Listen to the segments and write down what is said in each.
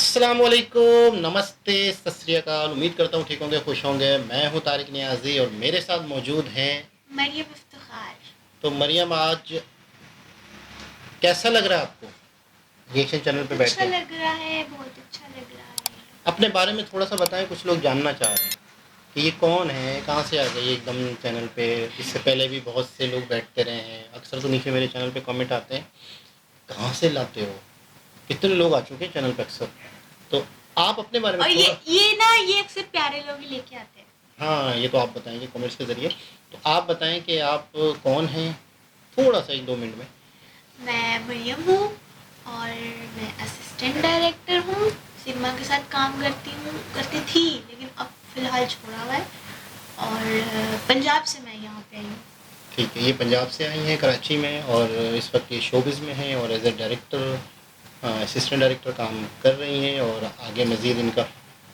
अस्सलामुअलैकुम, नमस्ते, सत श्री अकाल। उम्मीद करता हूँ ठीक होंगे, खुश होंगे। मैं हूँ तारिक नियाजी और मेरे साथ मौजूद हैं मरियम इफ्तिखार। तो मरियम, आज कैसा लग रहा है आपको रिएक्शन चैनल पे बैठ अच्छा के? लग रहा है, बहुत अच्छा लग रहा है। अपने बारे में थोड़ा सा बताएं, कुछ लोग जानना चाह रहे हैं कि ये कौन है, कहाँ से आ गई एकदम चैनल पे। इससे पहले भी बहुत से लोग बैठते रहे हैं, अक्सर तो नीचे मेरे चैनल पे कमेंट आते हैं, कहाँ से लाते हो, कितने लोग आ चुके हैं चैनल पे अक्सर। तो आप अपने बारे में और ये अक्सर प्यारे लोग ही लेके आते हैं। हाँ, ये तो आप बताएंगे कमेंट्स के ज़रिए। तो आप बताएं कि आप कौन हैं, थोड़ा सा 1-2 मिनट में। मैं मरियम हूँ और मैं असिस्टेंट डायरेक्टर हूँ। सिनेमा के साथ काम करती थी, लेकिन अब फ़िलहाल छोड़ा हुआ है। और पंजाब से मैं यहाँ पे आई हूँ। ठीक है, ये पंजाब से आई हैं, कराची में, और इस वक्त ये शोबिज़ में हैं और as a director, assistant director काम कर रही हैं। और आगे मज़ीद इनका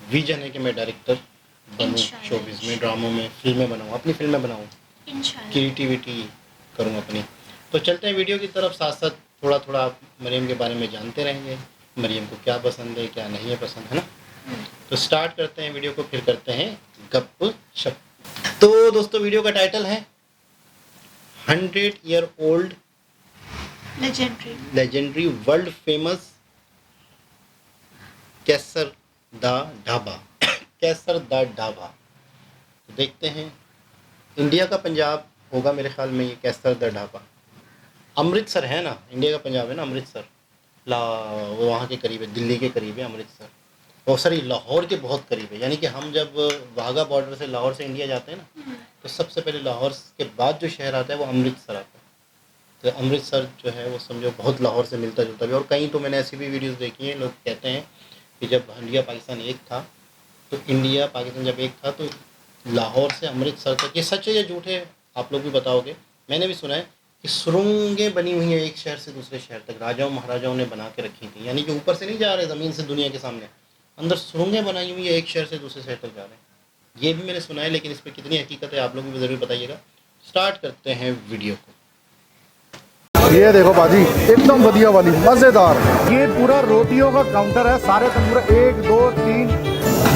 विजन है कि मैं डायरेक्टर बनूँ, इंशाल्लाह, शोबिज़ में, ड्रामों में, फिल्में बनाऊँ, अपनी फिल्में बनाऊँ, इंशाल्लाह। क्रिएटिविटी करूँ अपनी। तो चलते हैं वीडियो की तरफ, साथ साथ थोड़ा थोड़ा आप मरियम के बारे में जानते रहेंगे, मरियम को क्या पसंद है, क्या नहीं है पसंद, है ना। तो स्टार्ट करते हैं वीडियो को, फिर करते हैं गप शप। तो दोस्तों, वीडियो का टाइटल है 100 year old legendary world famous Kesar da Dhaba. कैसर दा ढाबा, तो देखते हैं। इंडिया का पंजाब होगा मेरे ख्याल में ये कैसर दा ढाबा। अमृतसर है ना, इंडिया का पंजाब है ना अमृतसर, वो वहाँ के करीब है, दिल्ली के करीब है अमृतसर। और सॉरी, लाहौर के बहुत करीब है। यानी कि हम जब वाघा बॉर्डर से लाहौर से इंडिया जाते हैं ना, तो सबसे पहले लाहौर के बाद जो शहर आता है वो अमृतसर आता है। तो अमृतसर जो है वो समझो बहुत लाहौर से मिलता जुलता भी। और कहीं तो मैंने ऐसी भी वीडियोस देखी हैं, लोग कहते हैं कि जब इंडिया पाकिस्तान एक था, तो इंडिया पाकिस्तान जब एक था तो लाहौर से अमृतसर तक, ये सच है या झूठ है आप लोग भी बताओगे। मैंने भी सुना है कि सुरंगें बनी हुई हैं एक शहर से दूसरे शहर तक, राजाओं महाराजाओं ने बना के रखी थी। यानी कि ऊपर से नहीं जा रहे ज़मीन से दुनिया के सामने, अंदर सुरंगें बनाई हुई है, एक शहर से दूसरे शहर तक जा रहे हैं। ये भी मैंने सुना है, लेकिन इस पर कितनी हकीकत है आप लोग भी ज़रूर बताइएगा। स्टार्ट करते हैं वीडियो को। ये देखो बाजी, एकदम बढ़िया वाली, मज़ेदार। ये पूरा रोटियों का काउंटर है, सारे तंदूर 1 2 3।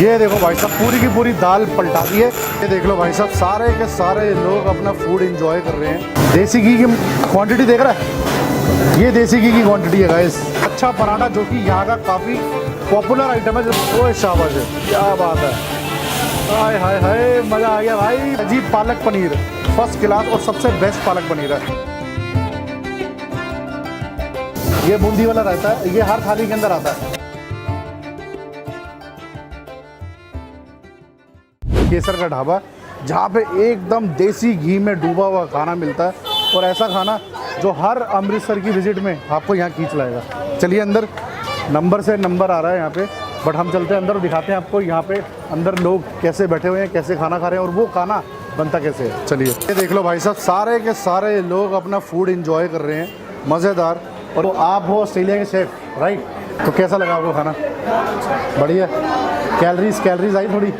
ये देखो भाई साहब, पूरी की पूरी दाल पलटा दी है। ये देख लो भाई साहब, सारे के सारे लोग अपना फूड एंजॉय कर रहे हैं। देसी घी की क्वांटिटी देख रहा है, ये देसी घी की क्वांटिटी है गाइस। अच्छा पराठा, जो कि यहाँ का काफ़ी पॉपुलर आइटम है, जो शाबाश है, क्या बात है। हाय हाय हाय, मज़ा आ गया भाई। जी, पालक पनीर फर्स्ट क्लास और सबसे बेस्ट पालक पनीर है। ये बूंदी वाला रहता है, ये हर थाली के अंदर आता है। केसर का ढाबा, जहाँ पे एकदम देसी घी में डूबा हुआ खाना मिलता है, और ऐसा खाना जो हर अमृतसर की विजिट में आपको यहाँ खींच लाएगा। चलिए अंदर, नंबर से नंबर आ रहा है यहाँ पे, बट हम चलते हैं अंदर और दिखाते हैं आपको यहाँ पे अंदर लोग कैसे बैठे हुए हैं, कैसे खाना खा रहे हैं और वो खाना बनता कैसे है। चलिए, ये देख लो भाई साहब, सारे के सारे लोग अपना फूड इंजॉय कर रहे हैं, मज़ेदार। और आप हो ऑस्ट्रेलिया के शेफ, राइट? तो कैसा लगा आपको खाना? बढ़िया। कैलोरीज आई थोड़ी।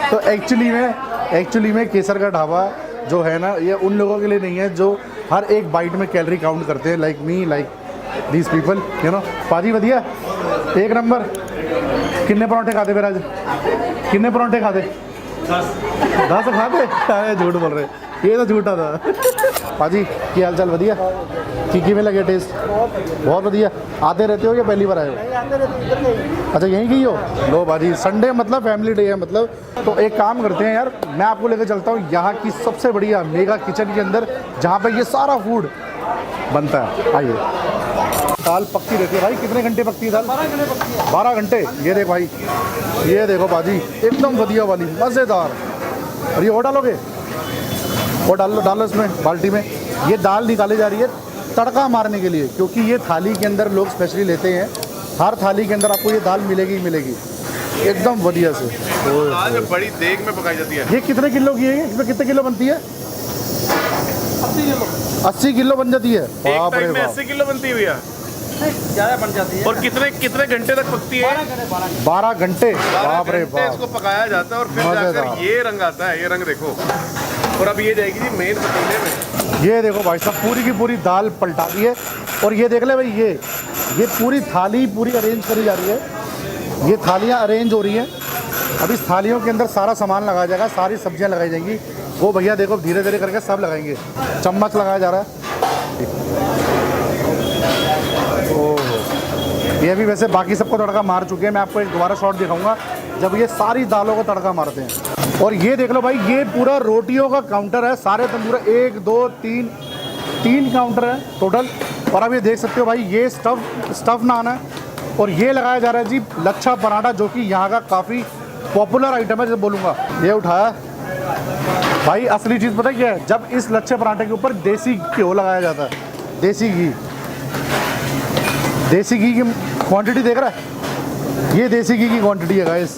तो एक्चुअली में केसर का ढाबा जो है ना, ये उन लोगों के लिए नहीं है जो हर एक बाइट में कैलोरी काउंट करते हैं, like me, like these people, you know. पाजी बढ़िया, एक नंबर। कितने पराठे खाते फिर आज? कितने पराठे खाते? 10 खाते? अरे झूठ बोल रहे, ये तो झूठा था। पाजी की हाल चाल? बढ़िया। की में लगे टेस्ट? बहुत बढ़िया। आते रहते हो या पहली बार आए हो? अच्छा, यहीं की हो? लो बाजी, संडे मतलब फैमिली डे है मतलब। तो एक काम करते हैं यार, मैं आपको लेकर चलता हूँ यहाँ की सबसे बढ़िया मेगा किचन के अंदर, जहाँ पे ये सारा फूड बनता है। आइए। दाल पकती रहती है भाई, कितने घंटे पकती है दाल? 12 घंटे। ये देख भाई, ये देखो बाजी, एकदम बढ़िया वाली, मज़ेदार। और ये और डालोगे? और डालो इसमें बाल्टी में। ये दाल निकाली जा रही है तड़का मारने के लिए, क्योंकि ये थाली के अंदर लोग स्पेशली लेते हैं। हर थाली के अंदर आपको ये दाल मिलेगी ही मिलेगी, एकदम बढ़िया से। आज बड़ी देग में पकाई जाती है। ये कितने किलो की है? इसमें कितने किलो बनती है? 80 किलो बन जाती है। बाप रे बाप, 80 किलो बनती है भैया, ज़्यादा बन जाती है। और कितने घंटे तक पकती है? 12 घंटे। बाप रे बाप। इसको पकाया जाता है और फिर जाकर ये रंग आता है। ये रंग देखो, और अब ये जाएगी जी मेन पतीले में। ये देखो भाई साहब, पूरी की पूरी दाल पलटा दी है। और ये देख ले भाई, ये पूरी थाली पूरी अरेंज करी जा रही है। ये थालियाँ अरेंज हो रही हैं। अब इस थालियों के अंदर सारा सामान लगाया जाएगा, सारी सब्जियां लगाई जाएंगी। वो भैया देखो धीरे धीरे करके सब लगाएंगे। चम्मच लगाया जा रहा है। ओह, ये भी वैसे बाकी सबको तड़का मार चुके हैं। मैं आपको एक दोबारा शॉट दिखाऊंगा जब ये सारी दालों को तड़का मारते हैं। और ये देख लो भाई, ये पूरा रोटियों का काउंटर है। सारे तंदूर 1 2 3 काउंटर है टोटल। और अब ये देख सकते हो भाई, ये स्टफ नान है। और ये लगाया जा रहा है जी लच्छा पराठा, जो कि यहाँ का काफ़ी पॉपुलर आइटम है जैसे बोलूँगा। ये उठाया भाई, असली चीज़ पता है क्या है? जब इस लच्छे पराठे के ऊपर देसी घी लगाया जाता है। देसी घी की क्वांटिटी देख रहा है? ये देसी घी की क्वांटिटी है गाइस।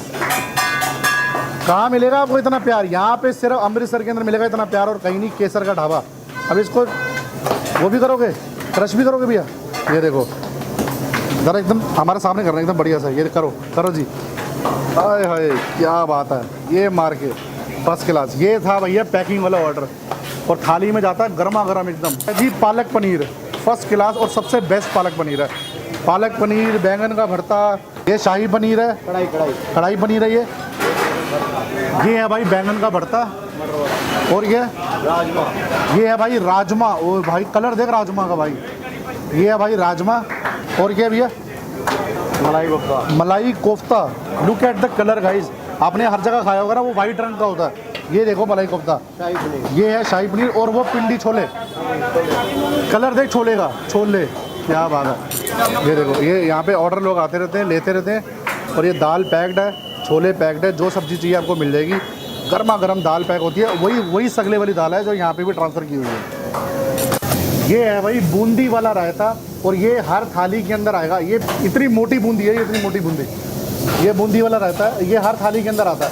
कहाँ मिलेगा आपको इतना प्यार? यहाँ पे सिर्फ अमृतसर के अंदर मिलेगा इतना प्यार, और कहीं नहीं। केसर का ढाबा। अब इसको वो भी करोगे, क्रश भी करोगे भैया? ये देखो ज़रा एकदम हमारे सामने करना एकदम बढ़िया सा। ये करो जी। हाय हाय क्या बात है, ये मार के फर्स्ट क्लास। ये था भैया पैकिंग वाला ऑर्डर, और थाली में जाता है गर्मा गर्म एकदम जी। पालक पनीर फर्स्ट क्लास और सबसे बेस्ट पालक पनीर है। पालक पनीर, बैंगन का भरता, ये शाही पनीर है, कढ़ाई पनीर है। ये है भाई बैंगन का भरता, और ये है भाई राजमा। ओ भाई कलर देख राजमा का भाई। ये है भाई राजमा। और क्या भैया? मलाई kofta. Look at the colour guys. आपने हर जगह खाया होगा ना, वो वाइट रंग का होता है। ये देखो मलाई कोफ्ता, ये है शाही पनीर। और वो पिंडी छोले, कलर देख छोले का, छोले क्या बात है। ये देखो, ये यहाँ पे ऑर्डर लोग आते रहते हैं, लेते रहते हैं। और ये दाल पैक्ड है, छोले पैक्ड है। जो सब्जी चाहिए आपको मिल जाएगी। गर्मा गर्म दाल पैक होती है। वही सगले वाली दाल है जो यहाँ पे भी ट्रांसफ़र की हुई है। ये है भाई बूंदी वाला रायता, और ये हर थाली के अंदर आएगा। ये इतनी मोटी बूंदी है, इतनी मोटी बूंदी। ये बूंदी वाला रायता है, ये हर थाली के अंदर आता है।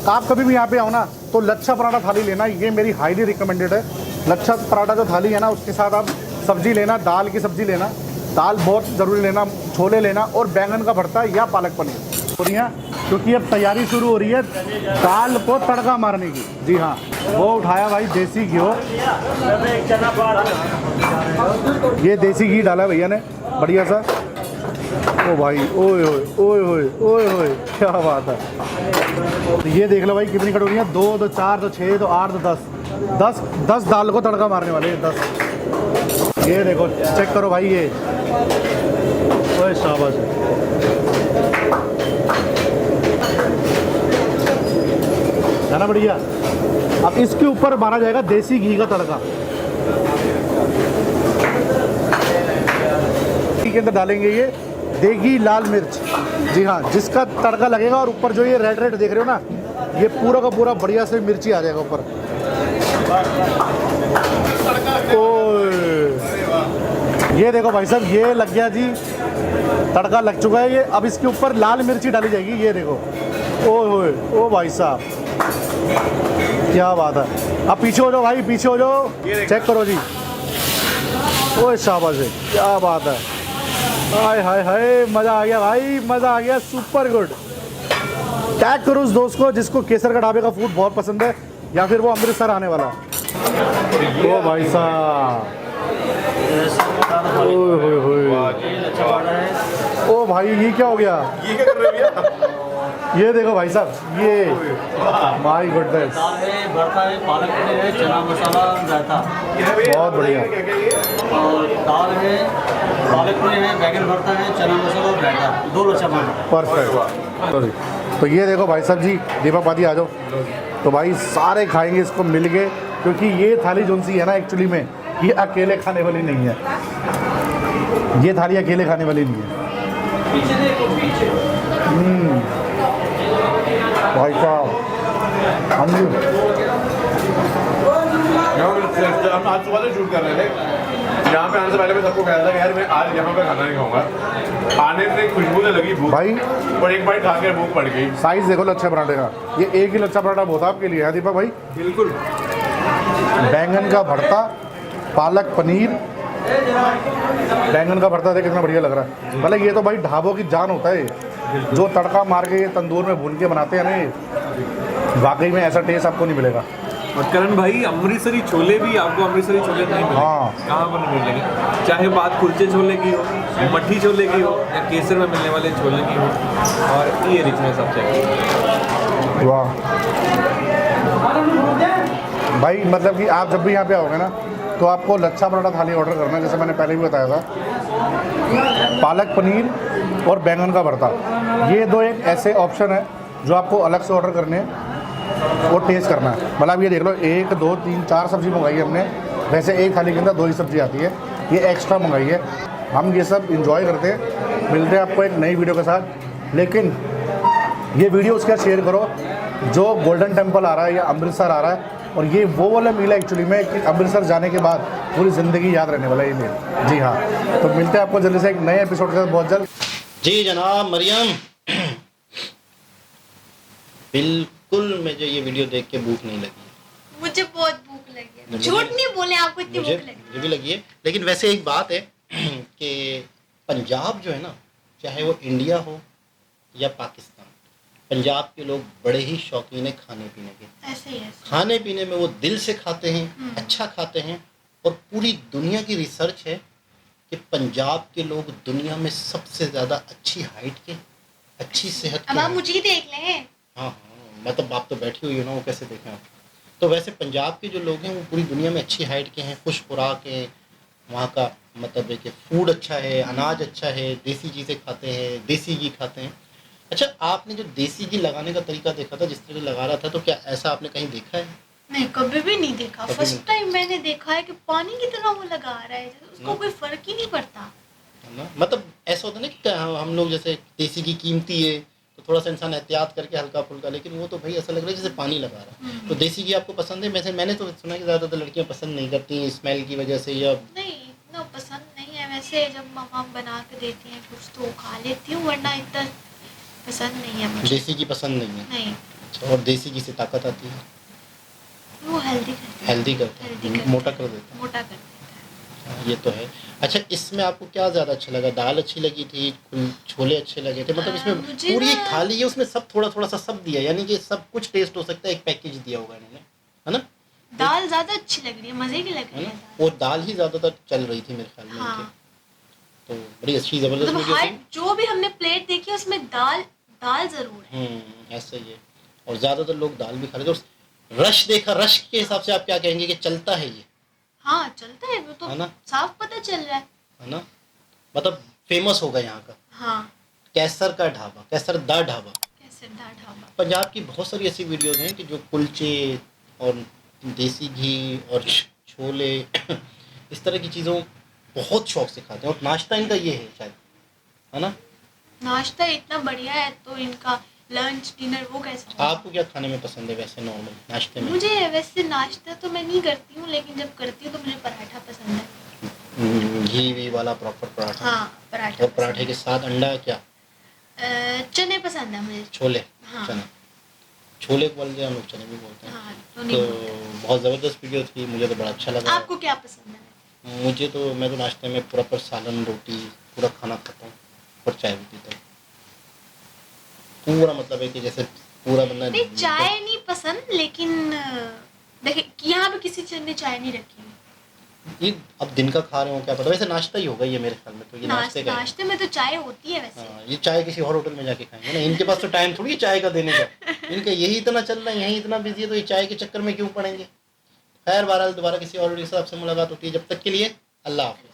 आप कभी भी यहाँ पे आओ ना, तो लच्छा पराठा थाली लेना, ये मेरी हाईली रिकमेंडेड है। लच्छा पराठा जो थाली है ना, उसके साथ आप सब्जी लेना, दाल की सब्जी लेना, दाल बहुत ज़रूरी लेना, छोले लेना, और बैंगन का भरता या पालक पनीर। क्योंकि अब तैयारी शुरू हो रही है दाल को तड़का मारने की। जी हाँ, वो उठाया भाई देसी घी। ये देसी घी डाला भैया ने बढ़िया सा। ओ भाई, ओए ओए ओए ओए ओए ओए क्या बात है। ये देख लो भाई कितनी कटोरियाँ, 2 2 4 2 6 2 8 2 10 दाल को तड़का मारने वाले हैं 10। ये देखो चेक करो भाई, ये ओए शाबाश। है ना बढ़िया। अब इसके ऊपर मारा जाएगा देसी घी का तड़का। के अंदर डालेंगे ये देगी लाल मिर्च। जी हाँ, जिसका तड़का लगेगा। और ऊपर जो ये रेड रेड देख रहे हो ना, ये पूरा का पूरा बढ़िया से मिर्ची आ जाएगा ऊपर। ये देखो भाई साहब, ये लग गया जी, तड़का लग चुका है ये। अब इसके ऊपर लाल मिर्ची डाली जाएगी। ये देखो, ओ भाई साहब क्या बात है। अब पीछे हो जाओ भाई, पीछे हो जाओ, चेक करो जी। ओए शाबाश है, क्या बात है। हाय हाय हाय, मज़ा आ गया भाई, मज़ा आ गया, सुपर गुड। टैग करो उस दोस्त को जिसको केसर का ढाबे का फूड बहुत पसंद है, या फिर वो अमृतसर आने वाला। ओ भाई साहब, ओ भाई ये क्या हो गया? ये क्या कर रहे हो भैया? ये देखो भाई साहब, ये माय गुडनेस, भरता है, पालक पनीर है, चना मसाला रायता, बहुत बढ़िया। और दाल है, पालक पनीर है, बैगन भरता है, चना मसाला और रायता, 2 लच्छा पराठा। परफेक्ट। तो ये देखो भाई साहब जी, दीपक पादी आ जाओ। तो भाई सारे खाएंगे इसको मिल के, क्योंकि ये थाली जोन सी है ना, एक्चुअली में ये अकेले खाने वाली नहीं है। ये थाली अकेले खाने वाली नहीं है। भाई साहब हम आज सुबह से शूट कर रहे थे। यहाँ पे आने से पहले मैं सबको कह रहा था कि यार मैं आज यहाँ पे खाना नहीं खाऊंगा। आने से खुशबू से लगी भूख, भाई और एक बाइट खा के भूख पड़ गई। साइज देखो लच्छा पराठे का, ये एक ही लच्छा पराठा बहुत आपके लिए है दीपक भाई। बिल्कुल। बैंगन का भरता, पालक पनीर, बैंगन का भरता देख कितना बढ़िया लग रहा है। मतलब ये तो भाई ढाबों की जान होता है, जो तड़का मार के ये तंदूर में भून के बनाते हैं ना, ये वाकई में ऐसा टेस्ट आपको नहीं मिलेगा। और करण भाई, अमृतसरी छोले भी आपको अमृतसरी छोले नहीं मिलेंगे। हाँ। कहाँ पर नहीं मिलेंगे, चाहे बात कुलचे छोले की हो, मट्ठी छोले की हो या केसर में मिलने वाले छोले की हो, और ये रिचनेस आप चाहिए। वाह भाई, मतलब कि आप जब भी यहाँ पे आओगे ना तो आपको लच्छा पराठा थाली ऑर्डर करना है, जैसे मैंने पहले भी बताया था। पालक पनीर और बैंगन का भरता, ये दो एक ऐसे ऑप्शन है जो आपको अलग से ऑर्डर करने हैं और टेस्ट करना है। मतलब ये देख लो, 1 2 3 4 सब्ज़ी मंगाई है हमने, वैसे एक थाली के अंदर 2 ही सब्ज़ी आती है, ये एक्स्ट्रा मंगाई है। हम ये सब इंजॉय करते हैं। मिलते हैं आपको एक नई वीडियो के साथ, लेकिन ये वीडियो उसके साथ शेयर करो जो गोल्डन टेम्पल आ रहा है या अमृतसर आ रहा है, और ये वो वाला मील है एक्चुअली में कि अमृतसर जाने के बाद पूरी ज़िंदगी याद रहने वाला ये मील। जी हाँ, तो मिलते हैं आपको जल्दी से एक नए एपिसोड के साथ बहुत जल्द। जी जनाब मरियम, बिल्कुल मुझे ये वीडियो देख के भूख नहीं लगी। मुझे बहुत भूख लगी है, झूठ नहीं बोले, आपको इतनी भूख लगी। मुझे भी लगी है, लेकिन वैसे एक बात है कि पंजाब जो है ना, चाहे वो इंडिया हो या पाकिस्तान, पंजाब के लोग बड़े ही शौकीन है खाने पीने के। ऐसे ही है। खाने पीने में वो दिल से खाते हैं, अच्छा खाते हैं, और पूरी दुनिया की रिसर्च है कि पंजाब के लोग दुनिया में सबसे ज़्यादा अच्छी हाइट के, अच्छी सेहत के अब आप हैं। मुझे ही देख लें। हाँ हाँ, मतलब आप तो बैठी हुई हो ना, वो कैसे देखें आप। तो वैसे पंजाब के जो लोग हैं वो पूरी दुनिया में अच्छी हाइट के हैं, खुश खुराक है, वहाँ का मतलब है कि फूड अच्छा है, अनाज अच्छा है, देसी चीज़ें खाते हैं, देसी घी खाते हैं। अच्छा, आपने जो देसी घी लगाने का तरीका देखा था, जिस तरह लगा रहा था, तो क्या ऐसा आपने कहीं देखा है? नहीं, कभी भी नहीं देखा। कभी फर्स्ट नहीं। टाइम मैंने देखा है कि पानी की तरह वो लगा रहा है, उसको ना। कोई फर्क ही नहीं पड़ता। है ना, मतलब ऐसा होता है ना कि हम लोग जैसे देसी घी कीमती है तो थोड़ा सा इंसान एहतियात करके हल्का फुल्का, लेकिन वो तो भाई ऐसा लग रहा है जैसे पानी लगा रहा है। तो देसी घी आपको पसंद है? वैसे मैंने तो सुना कि ज़्यादातर लड़कियां पसंद नहीं करती स्मेल की वजह से, या नहीं, इतना पसंद नहीं है। वैसे जब मम्मा बना के देती हैं कुछ तो खा लेती हूँ, वरना इतना पसंद नहीं है मुझे। देसी घी पसंद नहीं है? नहीं, अच्छा, और देसी घी से ताकत आती है, वो हेल्दी करती है। हेल्दी करता हेल्दी है, करता मोटा कर देता मोटा कर देता है। है। ये तो है। अच्छा, इसमें आपको क्या ज़्यादा अच्छा लगा? दाल अच्छी लगी थी, छोले अच्छे लगे थे? मतलब इसमें मुझे पूरी ना- एक थाली है, उसमें सब थोड़ा थोड़ा सा सब दिया, यानी कि सब कुछ टेस्ट हो सकता है, एक पैकेज दिया होगा इन्होंने, है ना? दाल ज्यादा अच्छी लग रही है, मजे की लग है रही ना, है दाल। और दाल ही ज़्यादातर चल रही थी मेरे ख्याल में हाँ। इनके। तो बड़ी अच्छी ज़बरदस्त मतलब वीडियो हर थी। जो भी हमने प्लेट देखी है उसमें दाल दाल जरूर है। ऐसा ही है, और ज़्यादातर लोग दाल भी खा रहे थे। और रश देखा, रश के हिसाब से आप क्या कहेंगे कि चलता है ये, हाँ चलता है, वो तो है ना? साफ पता चल रहा है। है ना, मतलब फेमस होगा यहाँ का हाँ, कैसर का ढाबा, कैसर दा ढाबा। कैसे दाल ढाबा। पंजाब की बहुत सारी ऐसी वीडियोस हैं कि जो कुलचे और देसी घी और छोले इस तरह की चीज़ों बहुत शौक से खाते हैं, और नाश्ता इनका ये है शायद, है ना? नाश्ता इतना बढ़िया है तो इनका लंच डिनर वो कैसे होगा? आपको क्या खाने में पसंद है वैसे नॉर्मल नाश्ते में? मुझे वैसे नाश्ता तो मैं नहीं करती हूँ, लेकिन जब करती हूँ तो मुझे पराठा पसंद है। घी वी वाला प्रॉपर पराठा। हाँ, पराठा और पसंद पराठे के साथ अंडा क्या? चने पसंद है मुझे। छोले। हाँ। चना, छोले को बोलते हैं हम लोग, चने भी बोलते हैं। हाँ, तो तो नहीं बोलते। बहुत ज़बरदस्त वीडियो थी, मुझे तो बड़ा अच्छा लगा। आपको क्या पसंद है? मुझे तो, मैं तो नाश्ते में प्रॉपर सालन रोटी पूरा खाना खाता हूँ, और चाय भी पीता हूँ पूरा, मतलब है कि जैसे पूरा बंदा। नहीं, चाय नहीं पसंद, लेकिन देखिए यहाँ पे किसी ने चाय नहीं रखी है। ये अब दिन का खा रहे हो क्या पता, वैसे नाश्ता ही होगा ये मेरे ख्याल में, तो ये नाश्ते का है। नाश्ते में तो चाय होती है वैसे। हाँ, ये चाय किसी और होटल में जाके खाएंगे ना, इनके पास तो टाइम थोड़ी है चाय का देने का, इनका यही इतना चल रहा है, यही इतना बिजी है, तो ये चाय के चक्कर में क्यों पड़ेंगे? खैर बहरहाल दोबारा किसी और वीडियो से आपसे मुलाकात होती है, जब तक के लिए अल्लाह हाफ़िज़।